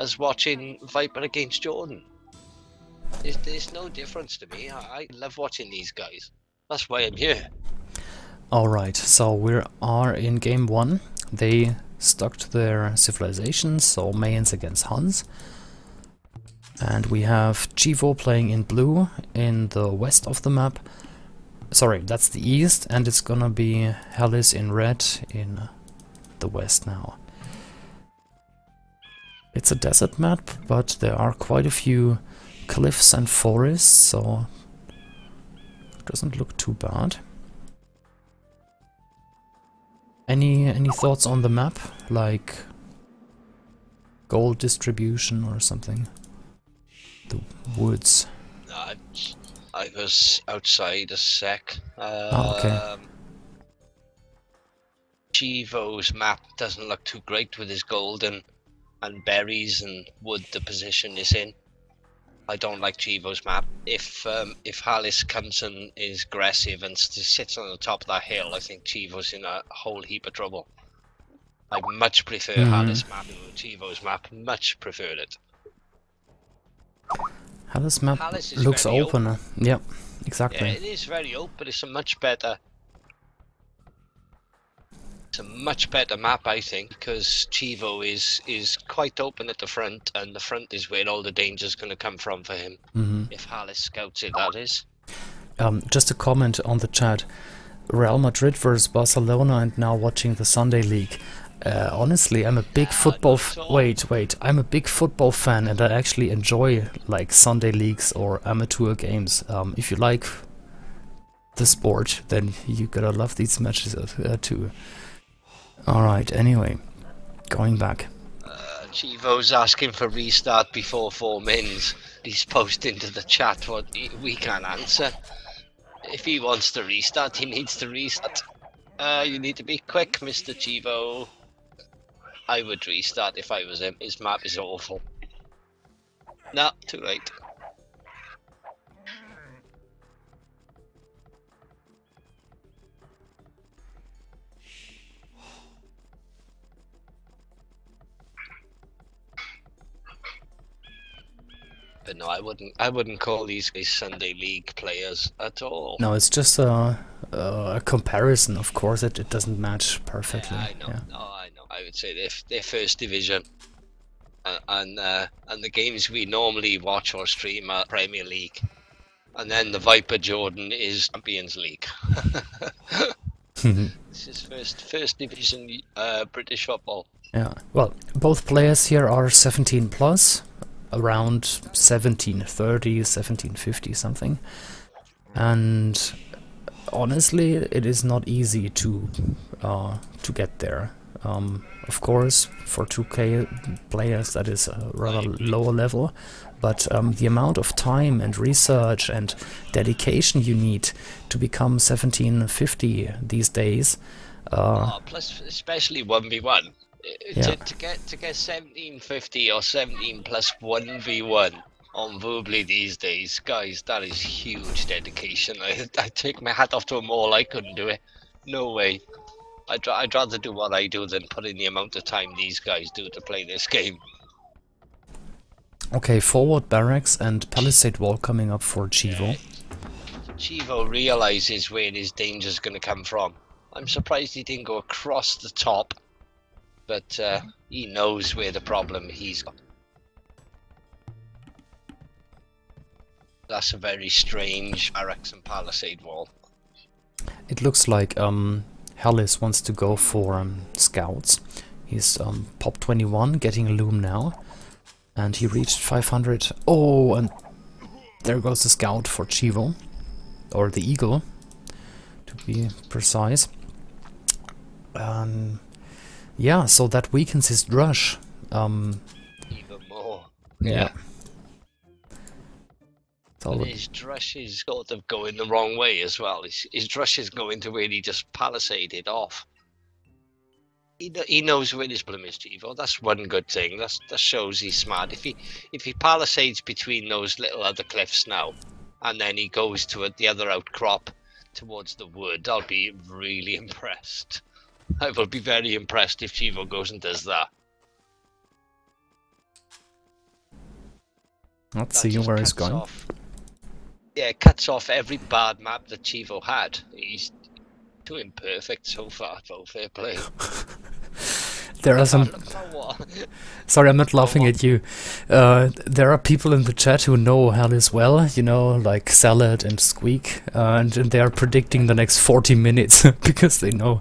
as watching Viper against Jordan. There's no difference to me. I love watching these guys. That's why I'm here. Alright, so we are in game 1. They stuck to their civilizations, so Mayans against Huns. And we have ChIvO playing in blue in the west of the map. Sorry, that's the east, and it's gonna be Hallis in red in the west now. It's a desert map, but there are quite a few cliffs and forests, so it doesn't look too bad. Any thoughts on the map, like gold distribution or something? The woods. I was outside a sec. Okay. ChIvO's map doesn't look too great with his gold and berries and wood the position is in. I don't like ChIvO's map. If Hallis comes and is aggressive and sits on the top of that hill, I think ChIvO's in a whole heap of trouble. I much prefer Hallis' map to ChIvO's map. Much preferred it. Hallis' map looks open. Yeah, exactly. Yeah, it is very open. It's a much better. It's a much better map, I think, because ChIvO is quite open at the front, and the front is where all the danger's going to come from for him. If Hallis scouts it, that is. Just a comment on the chat. Real Madrid versus Barcelona, and now watching the Sunday League. Honestly, I'm a big football. I'm a big football fan, and I actually enjoy like Sunday leagues or amateur games. If you like the sport, then you gotta love these matches too. All right. Anyway, going back. ChIvO's asking for restart before 4 mins. He's posting to the chat what we can't answer. If he wants to restart, he needs to restart. You need to be quick, Mr. ChIvO. I would restart if I was him. His map is awful. No, too late. But no, I wouldn't call these guys Sunday League players at all. No, it's just a comparison. Of course, it doesn't match perfectly. Yeah, I know. Yeah. No, I know. I would say they're first division, and the games we normally watch or stream are Premier League, and then the Viper Jordan is Champions League. This is first division British football. Yeah. Well, both players here are 17 plus. Around 1730, 1750 something, and honestly, it is not easy to get there. Of course, for 2K players, that is a rather lower level, but the amount of time and research and dedication you need to become 1750 these days. Plus, especially 1v1. Yeah. To get 1750 or 17 plus 1v1 on Verbally these days, guys, that is huge dedication. I take my hat off to them all. I couldn't do it. No way. I'd rather do what I do than put in the amount of time these guys do to play this game. Okay, forward barracks and palisade wall coming up for ChIvO. ChIvO realizes where his danger's going to come from. I'm surprised he didn't go across the top. But he knows where the problem he's got. That's a very strange barracks and palisade wall. It looks like Hallis wants to go for scouts. He's pop 21, getting a loom now. And he reached 500. Oh, and there goes the scout for ChIvO. Or the eagle, to be precise. Yeah, so that weakens his drush. Even more. Yeah. But his drush is sort of going the wrong way as well. His drush is going to where he just palisaded off. He knows where his problem is, ChIvO. That's one good thing. That shows he's smart. If he palisades between those little other cliffs now, and then he goes to the other outcrop towards the wood, I'll be really impressed. I will be very impressed if ChIvO goes and does that. Let's That see just where he's cuts going. off. Yeah, it cuts off every bad map that ChIvO had. He's doing perfect so far, though. Fair play. There are some... Look at that. Sorry, I'm not laughing at you. There are people in the chat who know Hallis well, you know, like Salad and Squeak, and they are predicting the next 40 minutes because they know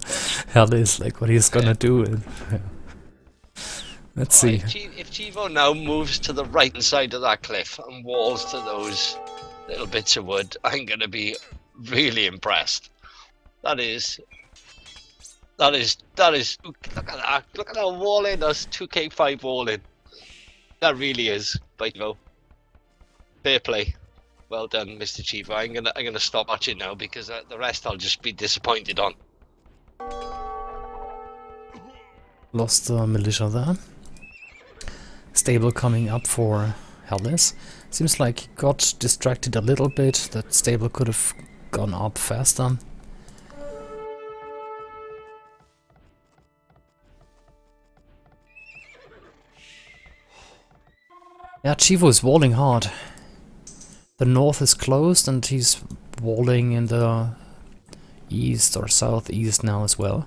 Hallis, like what he's gonna do. And, let's see. If ChIvO now moves to the right side of that cliff and walls to those little bits of wood, I'm gonna be really impressed. That is. Look at that. Look at that walling. That's 2K5 walling. That really is. But no. Fair play. Well done, Mr. ChIvO. I'm gonna stop watching now because the rest I'll just be disappointed on. Lost the militia there. Stable coming up for Hallis. Seems like he got distracted a little bit. That stable could have gone up faster. Yeah, ChIvO is walling hard. The north is closed and he's walling in the east or southeast now as well.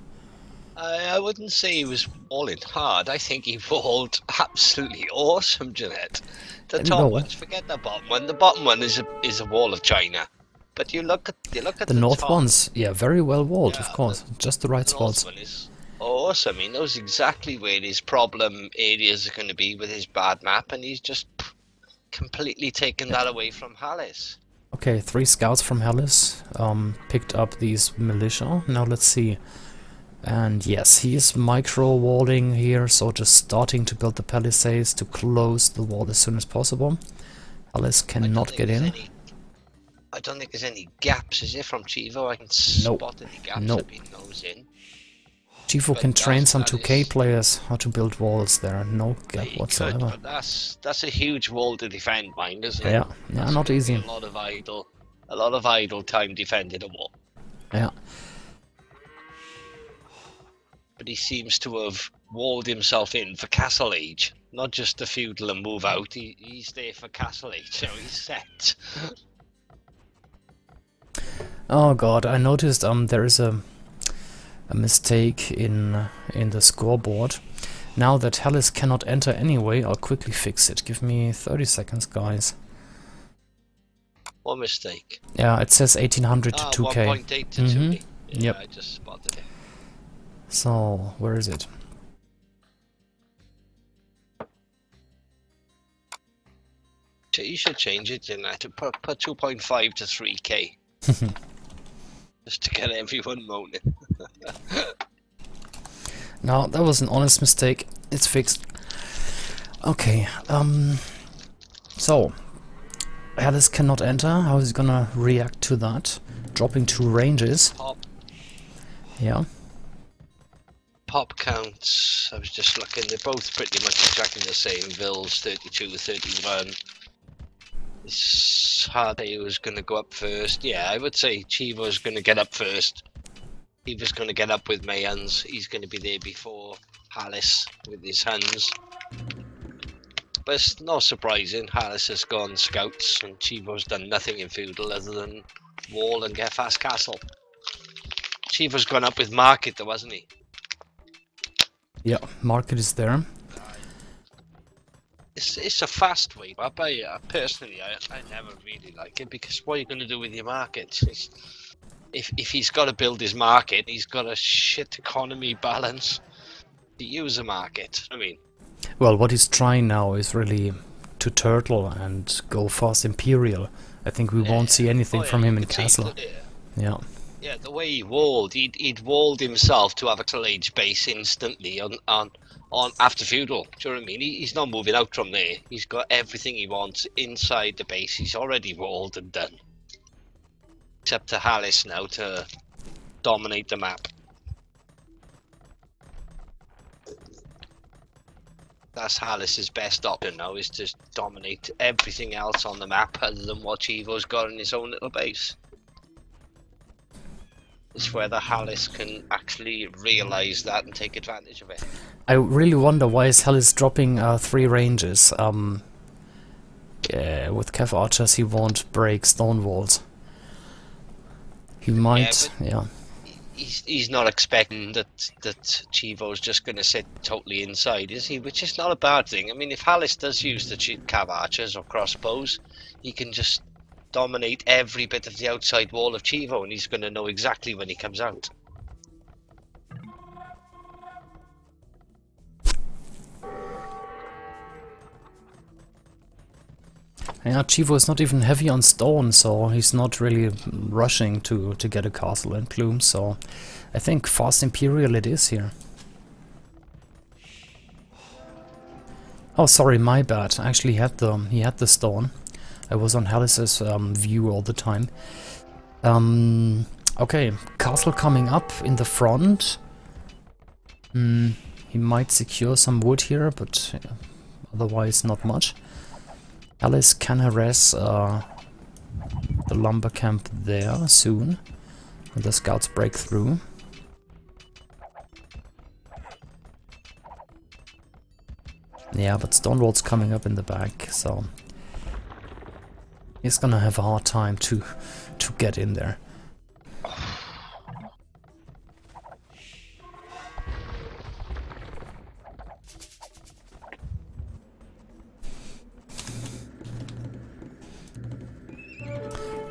I wouldn't say he was walling hard. I think he walled absolutely awesome, Genette. The top ones, forget the bottom one. The bottom one is a wall of China. But you look at the north top ones, yeah, very well walled, of course. Just the right spots. One is awesome. He knows exactly where his problem areas are going to be with his bad map, and he's just completely taken that away from Hallis. Okay, 3 scouts from Hallis picked up these militia. Now let's see. And yes, he is micro-walling here, so just starting to build the palisades to close the wall as soon as possible. Hallis cannot get in. I don't think there's any gaps, is there, from ChIvO? I can spot any gaps that he knows in. ChIvO can train some 2K players how to build walls. There are no gap whatsoever. But that's a huge wall to defend, mind, isn't it? Yeah, not easy. A lot of idle time defending a wall. Yeah. But he seems to have walled himself in for Castle Age, not just to feudal and move out. He's there for Castle Age, so he's set. Oh god, I noticed there is a mistake in the scoreboard. Now that Hallis cannot enter anyway, I'll quickly fix it. Give me 30 seconds, guys. What mistake? Yeah, it says 1800 to 2K. 1.8 to 2K. Yeah, yep. I just spotted it. So, where is it? You should change it, to put 2.5 to 3K. Just to get everyone moaning. No, that was an honest mistake. It's fixed. Okay, so Hallis cannot enter. How is he gonna react to that? Dropping 2 ranges. Pop. Yeah. Pop counts, I was just looking, they're both pretty much exactly the same. Vils 32, 31. It's hard who's going to go up first. Yeah, I would say ChIvO's going to get up first. ChIvO's going to get up with Mayans. He's going to be there before Hallis with his hands. But it's not surprising. Hallis has gone scouts and ChIvO's done nothing in feudal other than wall and get fast castle. ChIvO's gone up with market though, hasn't he? Yeah, market is there. It's a fast way up. Personally, I never really like it because what are you going to do with your market? If he's got to build his market, he's got a shit economy balance to use a market. I mean, well, what he's trying now is really to turtle and go fast imperial. I think we won't see anything from him in castle. Yeah. Yeah, the way he walled, he'd walled himself to have a Castle Age base instantly on after feudal. Do you know what I mean? He's not moving out from there. He's got everything he wants inside the base. He's already walled and done. It's up to Hallis now to dominate the map. That's Hallis's best option now, is to dominate everything else on the map other than what ChIvO's got in his own little base. It's whether Hallis can actually realise that and take advantage of it. I really wonder why is Hallis dropping 3 ranges. with Cav Archers he won't break stone walls. He might, yeah. He's not expecting that ChIvO's just going to sit totally inside, is he? Which is not a bad thing. I mean, if Hallis does use the Cav Archers or crossbows, he can just dominate every bit of the outside wall of ChIvO, and he's going to know exactly when he comes out. Yeah, ChIvO is not even heavy on stone, so he's not really rushing to get a castle and plume, so I think fast Imperial it is here. Oh, sorry, my bad. Actually, he had the stone. I was on Hallis's view all the time. Okay, castle coming up in the front. He might secure some wood here, but otherwise not much. Hallis can harass the lumber camp there soon, when the scouts break through. Yeah, but Stonewall's coming up in the back, so he's gonna have a hard time to get in there.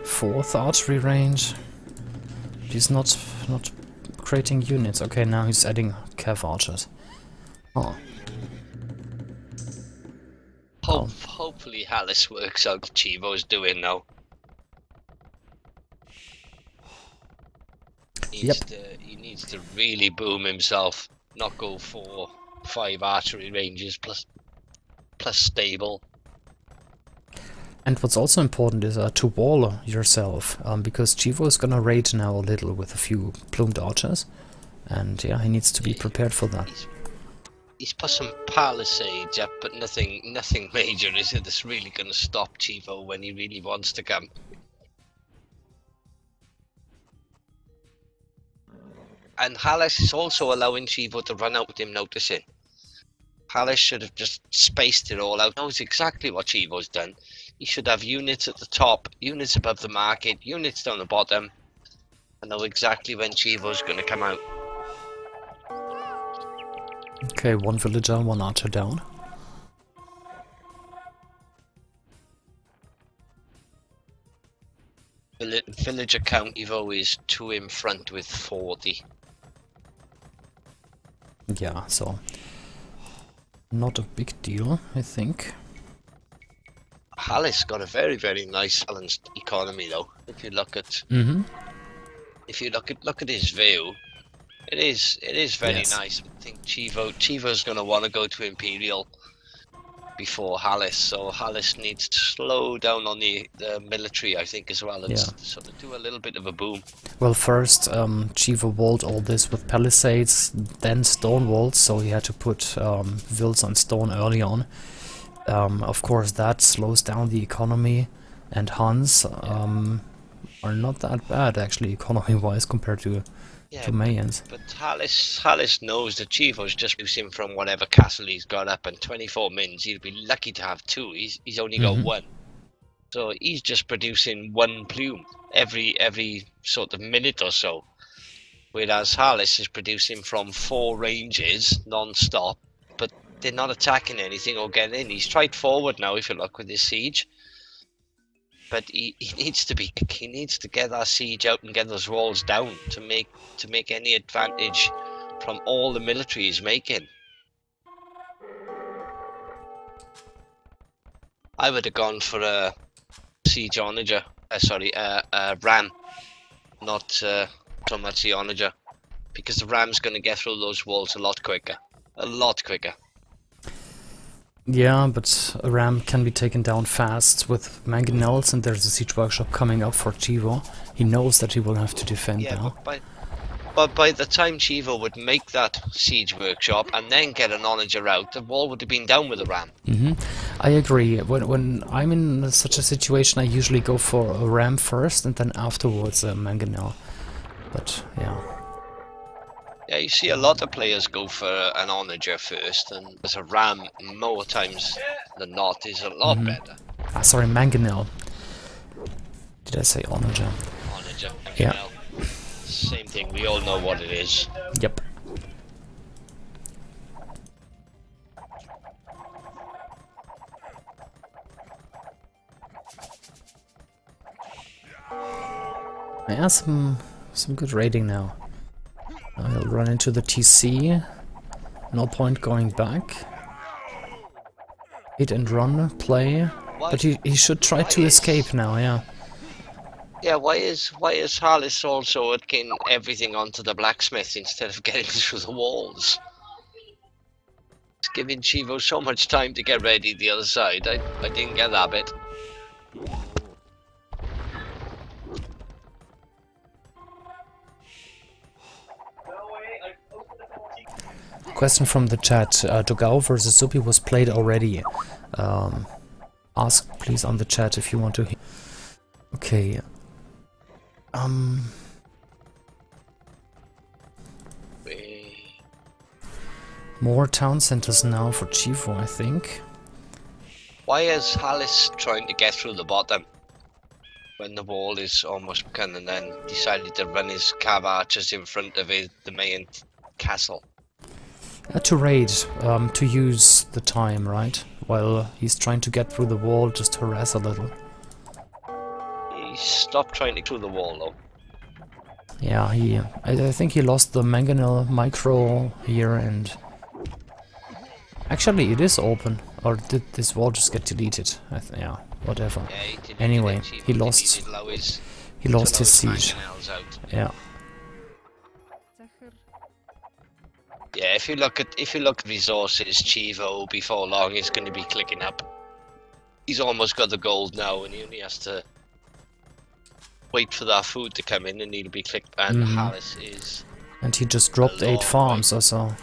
Fourth archery range. He's not creating units. Okay, now he's adding Cav Archers. Oh. Hopefully Hallis works out what ChIvO's doing now. He needs to really boom himself, not go for 5 archery ranges plus stable. And what's also important is to wall yourself, because ChIvO is gonna raid now a little with a few plumed archers, and yeah, he needs to be prepared for that. He's put some palisades up, but nothing major, is it? That's really gonna stop ChIvO when he really wants to come. And Hallis is also allowing ChIvO to run out with him noticing. Hallis should have just spaced it all out. Knows exactly what ChIvO's done. He should have units at the top, units above the market, units down the bottom, and know exactly when ChIvO's going to come out. Okay, 1 villager, 1 archer down. Villager count ChIvO is 2 in front with 40. Yeah, so not a big deal, I think. Hallis got a very, very nice balanced economy though. If you look at if you look at his view, it is very nice. I think ChIvO's gonna want to go to Imperial before Hallis, so Hallis needs to slow down on the military, I think, as well, and sort of do a little bit of a boom. Well, first ChIvO walled all this with palisades, then stone walls, so he had to put vills on stone early on. Of course, that slows down the economy, and Huns are not that bad, actually, economy-wise, compared to Mayans. But Hallis knows that ChIvO's just reducing from whatever castle he's got up, and 24 mins, he'd be lucky to have 2. He's only got 1. So he's just producing 1 plume every sort of minute or so. Whereas Hallis is producing from 4 ranges non-stop, but they're not attacking anything or getting in. He's tried forward now, if you look, with his siege. But he needs to get that siege out and get those walls down to make any advantage from all the military he's making. I would have gone for a siege onager, ram, not so much the onager, because the ram's going to get through those walls a lot quicker. Yeah, but a ram can be taken down fast with mangonels, and there's a siege workshop coming up for ChIvO. He knows that he will have to defend now. But by the time ChIvO would make that siege workshop and then get an onager out, the wall would have been down with a ram. I agree. When I'm in such a situation, I usually go for a ram first and then afterwards a mangonel. But yeah. Yeah, you see a lot of players go for an onager first, and as a ram more times than not is a lot better. Ah, sorry, manganelle. Did I say onager? Onager, Yeah. same thing. We all know what it is. Yep. Yeah, some good raiding now. He'll run into the TC. No point going back. Hit and run play. But he should try to escape now, yeah. Yeah, why is Hallis also getting everything onto the blacksmith instead of getting through the walls? It's giving ChIvO so much time to get ready the other side. I didn't get that bit. Question from the chat. Dogao versus Zupi was played already. Ask please on the chat if you want to hear. Okay. More town centers now for ChIvO, I think. Why is Hallis trying to get through the bottom when the wall is almost begun, and then decided to run his cav archers in front of the main castle? To raid, to use the time, right? While he's trying to get through the wall, just harass a little. He stopped trying to through the wall though. Yeah, I think he lost the manganelle micro here, and actually it is open. Or did this wall just get deleted? Yeah, whatever. Yeah, anyway, he lost his siege. Yeah. Yeah, if you look at resources, ChIvO before long is going to be clicking up. He's almost got the gold now, and he only has to wait for that food to come in, and he'll be clicked. And Hallis is. And he just dropped 8 farms or so.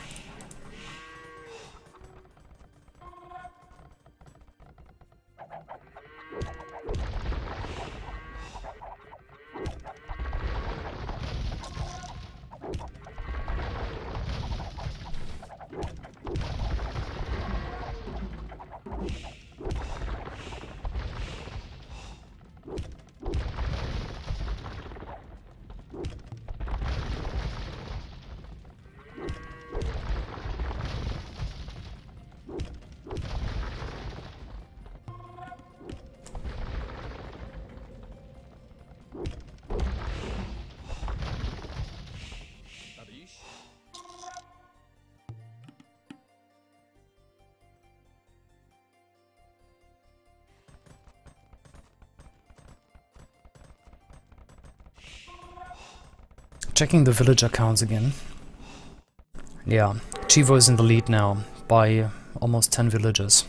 Checking the village accounts again. Yeah, ChIvO is in the lead now by almost 10 villagers.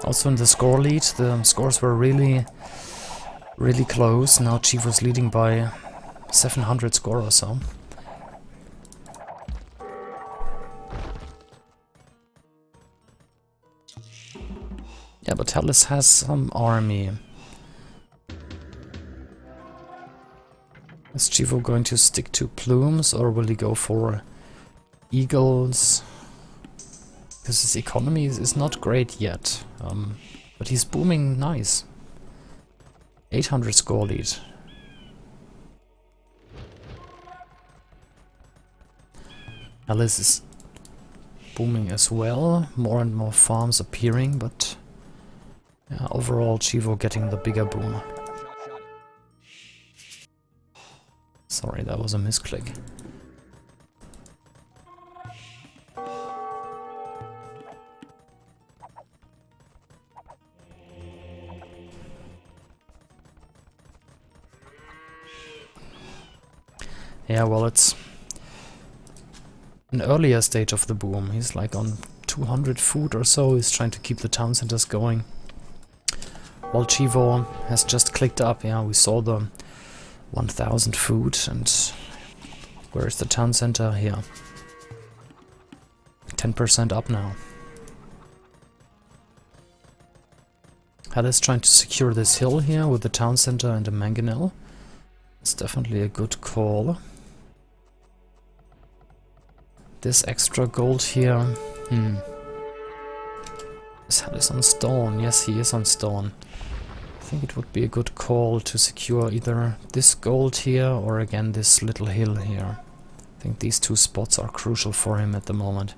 Also in the score lead, the scores were really close. Now ChIvO's leading by 700 score or so. Yeah, but Hallis has some army. Is ChIvO going to stick to plumes, or will he go for eagles? Because his economy is not great yet, but he's booming nice. 800 score lead. Hallis is booming as well, more and more farms appearing, but yeah, overall ChIvO getting the bigger boom. Sorry, that was a misclick. Yeah, well, it's an earlier stage of the boom. He's like on 200 food or so. He's trying to keep the town centers going. While ChIvO has just clicked up. Yeah, we saw the 1000 food, and where's the town center? Here. 10% up now. Hallis trying to secure this hill here with the town center and the manganelle. It's definitely a good call. this extra gold here. Is Hallis on stone? Yes, he is on stone. I think it would be a good call to secure either this gold here or again this little hill here. I think these two spots are crucial for him at the moment.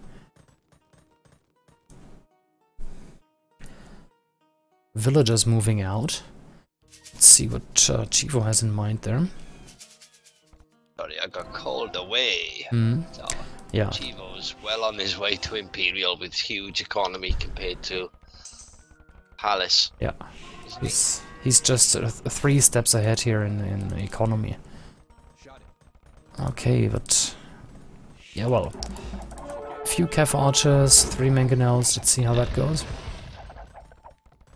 Villagers moving out. Let's see what ChIvO has in mind there. Sorry, I got called away. So, Yeah. ChIvO's well on his way to Imperial with huge economy compared to Hallis. Yeah. He's just 3 steps ahead here in economy. Okay, but yeah, well, a few Cav archers, 3 mangonels. Let's see how that goes.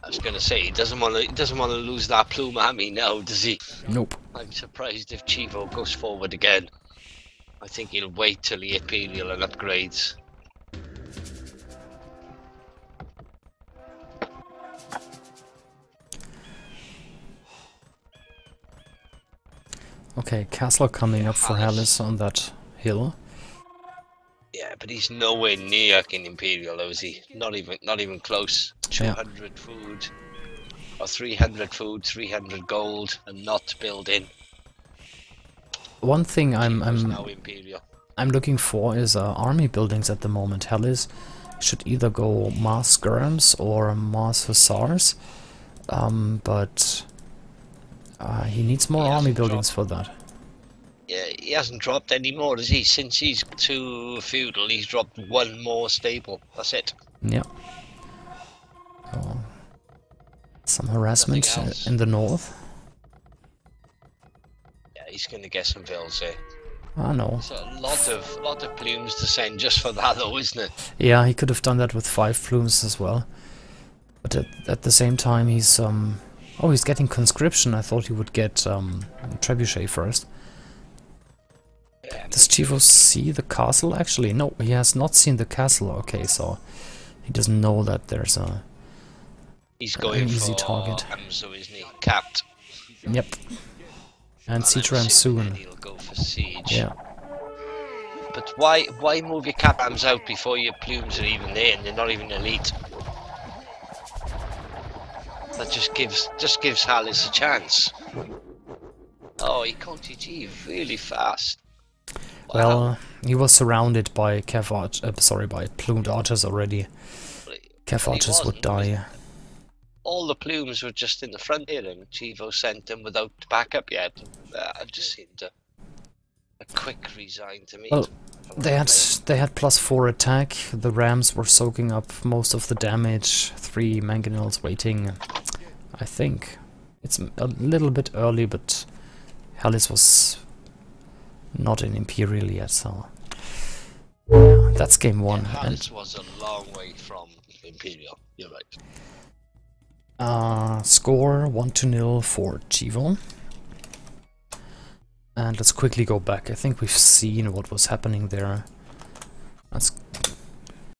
I was gonna say he doesn't want to lose that plume army now, does he? Nope. I'm surprised if ChIvO goes forward again. I think he'll wait till the Imperial and upgrades. Okay, castle coming up for Hallis on that hill. Yeah, but he's nowhere near in Imperial, though, is he? Not even close. 200 food, or 300 food, 300 gold, and not building. One thing I'm now Imperial. I'm looking for is army buildings at the moment. Hallis should either go mass skirms or mass hussars, but he needs more army buildings for that. Yeah, he hasn't dropped any more, has he? Since he's too feudal, he's dropped 1 more stable. That's it. Yeah. Oh. Some harassment in the north. Yeah, he's gonna get some vills there. I know. It's a lot of plumes to send just for that, though, isn't it? Yeah, he could have done that with 5 plumes as well. But at the same time, he's oh, he's getting conscription. I thought he would get trebuchet first. Yeah, Does ChIvO see the castle? Actually, no, he has not seen the castle. Okay, so he doesn't know that there's he's going an easy for target. So isn't he? Capped. Yep. And siege ram soon. He'll go for siege. Yeah. But why move your cap rams out before your plumes are even there and they're not even elite? That just gives Hallis a chance. Oh, he can't achieve really fast. Wow. Well, he was surrounded by by plumed archers already. Cav archers would die. All the plumes were just in the front here, and ChIvO sent them without backup yet. I just seemed a quick resign to me. Well, they had +4 attack. The rams were soaking up most of the damage. 3 mangonels waiting. I think it's a little bit early, but Hallis was not in Imperial yet, so yeah, that's game 1. Yeah, Hallis was a long way from Imperial. You're right. Score 1-0 for ChIvO. And let's quickly go back. I think we've seen what was happening there. Let's